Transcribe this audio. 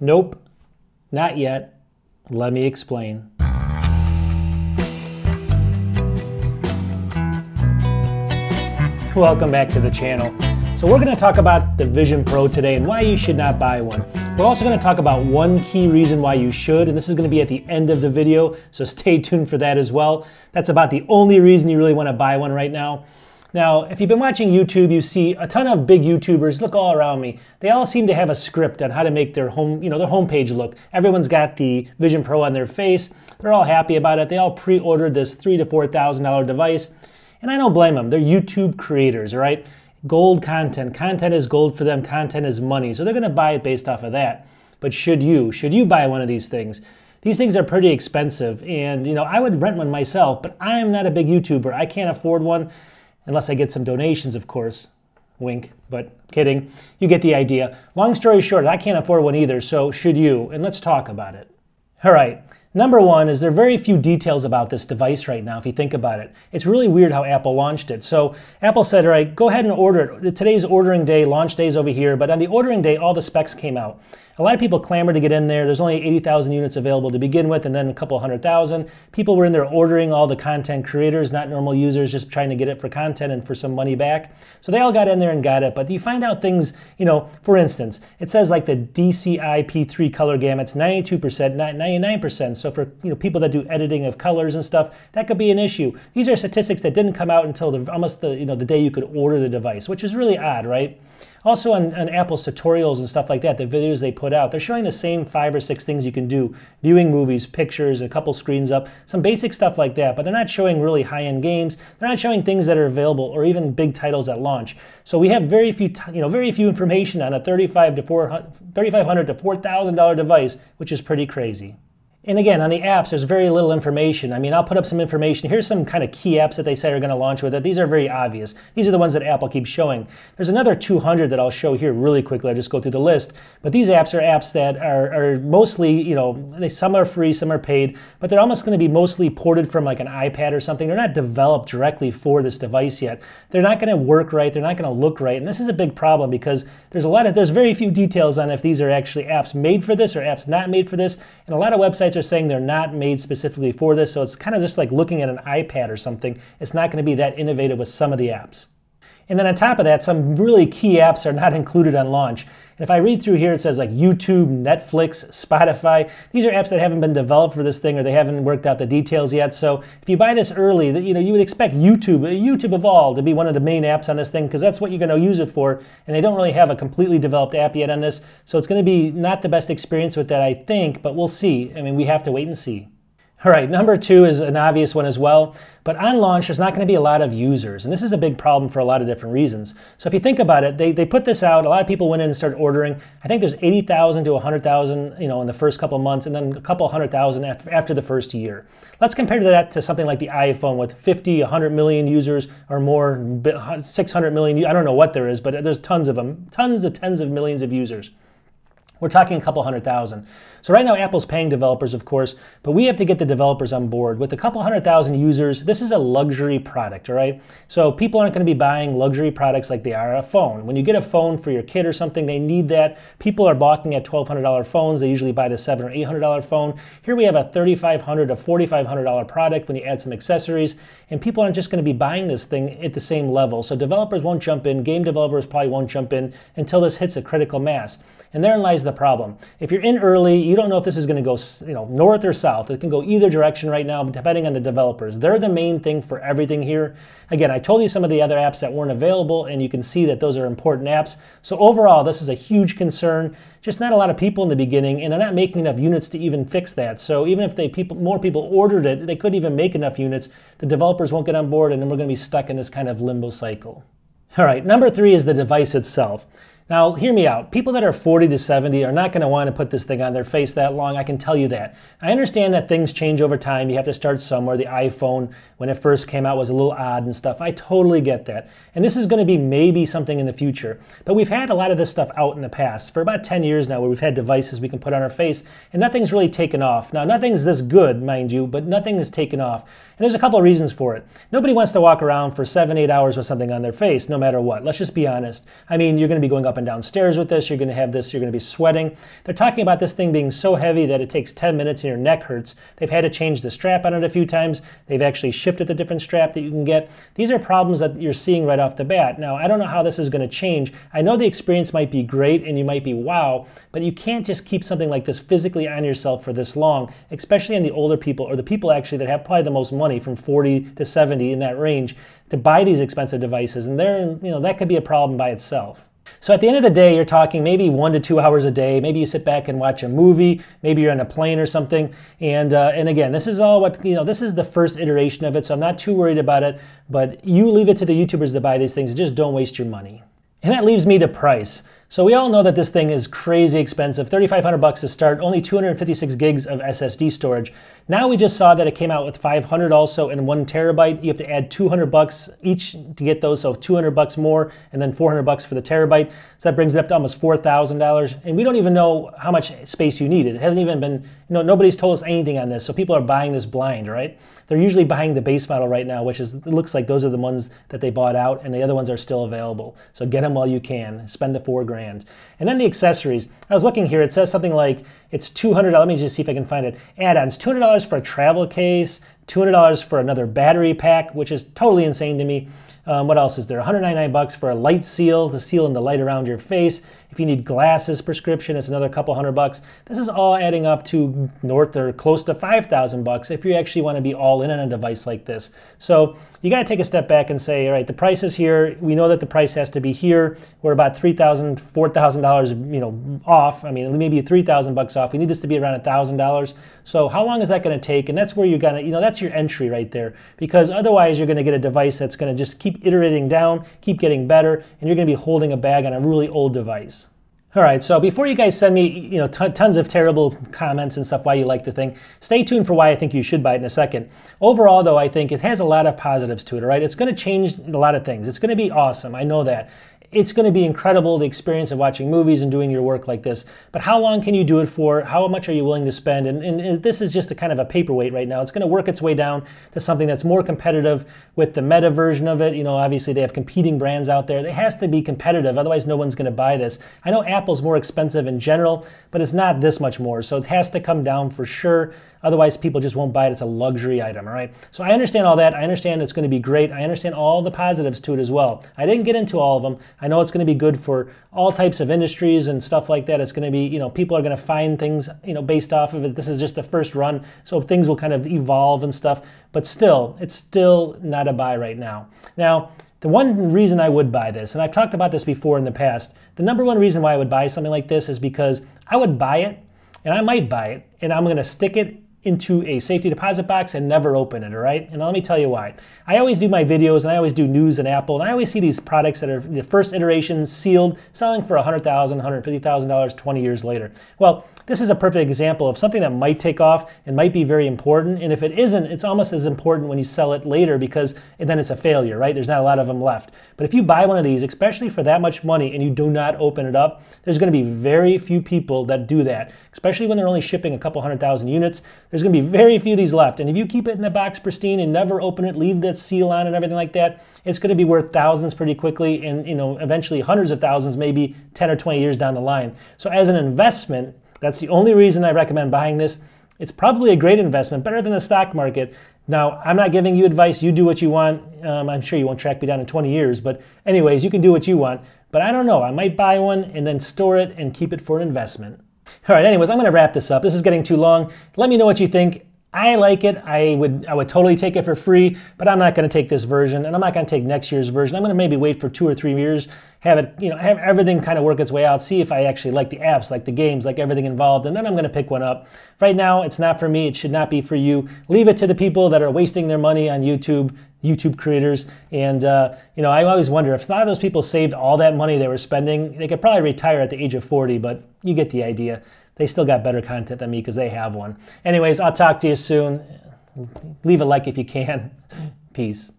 Nope, not yet. Let me explain. Welcome back to the channel. So we're going to talk about the Vision Pro today and why you should not buy one. We're also going to talk about one key reason why you should, and this is going to be at the end of the video, so stay tuned for that as well. That's about the only reason you really want to buy one right now. Now, if you've been watching YouTube, you see a ton of big YouTubers. Look all around me. They all seem to have a script on how to make their homepage look. Everyone's got the Vision Pro on their face. They're all happy about it. They all pre-ordered this $3,000 to $4,000 device, and I don't blame them. They're YouTube creators, all right? Gold content. Content is gold for them. Content is money. So they're going to buy it based off of that. But should you buy one of these things? These things are pretty expensive, and I would rent one myself, but I am not a big YouTuber. I can't afford one. Unless I get some donations, of course. Wink, but kidding. You get the idea. Long story short, I can't afford one either, so should you? And let's talk about it. All right. Number one is there are very few details about this device right now, if you think about it. It's really weird how Apple launched it. So Apple said, all right, go ahead and order it. Today's ordering day, launch day is over here, but on the ordering day, all the specs came out. A lot of people clamored to get in there. There's only 80,000 units available to begin with, and then a couple 100,000. People were in there ordering, all the content creators, not normal users, just trying to get it for content and for some money back. So they all got in there and got it, but you find out things, for instance, it says like the DCI P3 color gamuts, 92%, not 99%. So for people that do editing of colors and stuff, that could be an issue. These are statistics that didn't come out until almost the day you could order the device, which is really odd, right? Also on Apple's tutorials and stuff like that, the videos they put out, they're showing the same 5 or 6 things you can do. Viewing movies, pictures, a couple screens up, some basic stuff like that, but they're not showing really high-end games. They're not showing things that are available or even big titles at launch. So we have very few information on a $3,500 to $4,000 device, which is pretty crazy. And again, on the apps, there's very little information. I mean, I'll put up some information. Here's some kind of key apps that they say are going to launch with it. These are very obvious. These are the ones that Apple keeps showing. There's another 200 that I'll show here really quickly. I'll just go through the list. But these apps are apps that are mostly, some are free, some are paid, but they're almost going to be mostly ported from like an iPad or something. They're not developed directly for this device yet. They're not going to work right. They're not going to look right. And this is a big problem because there's very few details on if these are actually apps made for this or apps not made for this. And a lot of websites are saying they're not made specifically for this, so it's kind of just like looking at an iPad or something. It's not going to be that innovative with some of the apps. And then on top of that, some really key apps are not included on launch. And if I read through here, it says like YouTube, Netflix, Spotify. These are apps that haven't been developed for this thing or they haven't worked out the details yet. So if you buy this early, you would expect YouTube of all, to be one of the main apps on this thing because that's what you're going to use it for. And they don't really have a completely developed app yet on this. So it's going to be not the best experience with that, I think, but we'll see. I mean, we have to wait and see. All right, number 2 is an obvious one as well, but on launch, there's not going to be a lot of users, and this is a big problem for a lot of different reasons. So if you think about it, they put this out, a lot of people went in and started ordering. I think there's 80,000 to 100,000, in the first couple of months, and then a couple 100,000 after the first year. Let's compare that to something like the iPhone with 50, 100 million users or more, 600 million, I don't know what there is, but there's tons of them, tens of millions of users. We're talking a couple 100,000. So right now Apple's paying developers, of course, but we have to get the developers on board. With a couple 100,000 users, this is a luxury product, all right? So people aren't going to be buying luxury products like they are a phone. When you get a phone for your kid or something, they need that. People are balking at $1,200 phones. They usually buy the $700 or $800 phone. Here we have a $3,500 to $4,500 product when you add some accessories, and people aren't just going to be buying this thing at the same level. So developers won't jump in. Game developers probably won't jump in until this hits a critical mass. And therein lies the problem. If you're in early, you don't know if this is going to go north or south. It can go either direction right now, depending on the developers. They're the main thing for everything here. Again, I told you some of the other apps that weren't available, and you can see that those are important apps. So overall, this is a huge concern. Just not a lot of people in the beginning, and they're not making enough units to even fix that. So even if more people ordered it, they couldn't even make enough units. The developers won't get on board, and then we're going to be stuck in this kind of limbo cycle. All right, number 3 is the device itself. Now, hear me out. People that are 40 to 70 are not going to want to put this thing on their face that long. I can tell you that. I understand that things change over time. You have to start somewhere. The iPhone, when it first came out, was a little odd and stuff. I totally get that. And this is going to be maybe something in the future. But we've had a lot of this stuff out in the past for about 10 years now, where we've had devices we can put on our face, and nothing's really taken off. Now, nothing's this good, mind you, but nothing is taken off. And there's a couple of reasons for it. Nobody wants to walk around for 7, 8 hours with something on their face, no matter what. Let's just be honest. I mean, you're going to be going up up and down stairs with this. You're going to have this, you're going to be sweating. They're talking about this thing being so heavy that it takes 10 minutes and your neck hurts. They've had to change the strap on it a few times. They've actually shipped it a different strap that you can get. These are problems that you're seeing right off the bat. Now, I don't know how this is going to change. I know the experience might be great and you might be wow, but you can't just keep something like this physically on yourself for this long, especially on the older people or the people actually that have probably the most money, from 40 to 70 in that range, to buy these expensive devices. And that could be a problem by itself. So at the end of the day, you're talking maybe 1 to 2 hours a day. Maybe you sit back and watch a movie. Maybe you're on a plane or something. And again, this is all this is the first iteration of it, so I'm not too worried about it. But you leave it to the YouTubers to buy these things and just don't waste your money. And that leaves me to price. So we all know that this thing is crazy expensive, $3,500 to start, only 256 gigs of SSD storage. Now we just saw that it came out with 500 also and 1 terabyte. You have to add $200 each to get those, so $200 more and then $400 for the terabyte. So that brings it up to almost $4,000. And we don't even know how much space you need. It hasn't even been, nobody's told us anything on this. So people are buying this blind, right? They're usually buying the base model right now, which it looks like those are the ones that they bought out and the other ones are still available. So get them while you can. Spend the $4 grand. And then the accessories. I was looking here, it says something like it's $200. Let me just see if I can find it. Add-ons, $200 for a travel case, $200 for another battery pack, which is totally insane to me. What else is there? $199 for a light seal to seal in the light around your face. If you need glasses prescription, it's another couple $100. This is all adding up to north or close to $5,000 if you actually want to be all in on a device like this. So you got to take a step back and say, all right, the price is here. We know that the price has to be here. We're about $3,000, $4,000, off. I mean, maybe $3,000 off. We need this to be around $1,000. So how long is that going to take? And that's where you're gonna, that's your entry right there. Because otherwise, you're going to get a device that's going to just keep iterating down, keep getting better, and you're going to be holding a bag on a really old device. All right, so before you guys send me tons of terrible comments and stuff why you like the thing, stay tuned for why I think you should buy it in a second. Overall, though, I think it has a lot of positives to it, all right? It's going to change a lot of things. It's going to be awesome. I know that. It's going to be incredible, the experience of watching movies and doing your work like this. But how long can you do it for? How much are you willing to spend? And this is just a kind of a paperweight right now. It's going to work its way down to something that's more competitive with the Meta version of it. Obviously they have competing brands out there. It has to be competitive, otherwise no one's going to buy this. I know Apple's more expensive in general, but it's not this much more. So it has to come down for sure. Otherwise people just won't buy it. It's a luxury item, all right? So I understand all that. I understand it's going to be great. I understand all the positives to it as well. I didn't get into all of them. I know it's going to be good for all types of industries and stuff like that. It's going to be, people are going to find things, based off of it. This is just the first run, so things will kind of evolve and stuff. But still, it's still not a buy right now. Now, the one reason I would buy this, and I've talked about this before in the past, the number one reason why I would buy something like this is because I would buy it, and I might buy it, and I'm going to stick it into a safety deposit box and never open it, all right? And let me tell you why. I always do my videos and I always do news and Apple, and I always see these products that are the first iterations sealed, selling for $100,000, $150,000 20 years later. Well, this is a perfect example of something that might take off and might be very important, and if it isn't, it's almost as important when you sell it later because then it's a failure, right? There's not a lot of them left. But if you buy one of these, especially for that much money, and you do not open it up, there's going to be very few people that do that, especially when they're only shipping a couple 100,000 units. There's going to be very few of these left, and if you keep it in the box pristine and never open it, leave that seal on and everything like that, it's going to be worth thousands pretty quickly, and eventually hundreds of thousands, maybe 10 or 20 years down the line. So as an investment, that's the only reason I recommend buying this. It's probably a great investment, better than the stock market. Now, I'm not giving you advice. You do what you want. I'm sure you won't track me down in 20 years, but anyways, you can do what you want. But I don't know. I might buy one and then store it and keep it for an investment. All right, anyways, I'm going to wrap this up. This is getting too long. Let me know what you think. I like it. I would totally take it for free, but I'm not going to take this version, and I'm not going to take next year's version. I'm going to maybe wait for 2 or 3 years, have it, have everything kind of work its way out, see if I actually like the apps, like the games, like everything involved, and then I'm going to pick one up. Right now, it's not for me. It should not be for you. Leave it to the people that are wasting their money on YouTube creators. And I always wonder if a lot of those people saved all that money they were spending, they could probably retire at the age of 40, but you get the idea. They still got better content than me because they have one. Anyways, I'll talk to you soon. Leave a like if you can. Peace.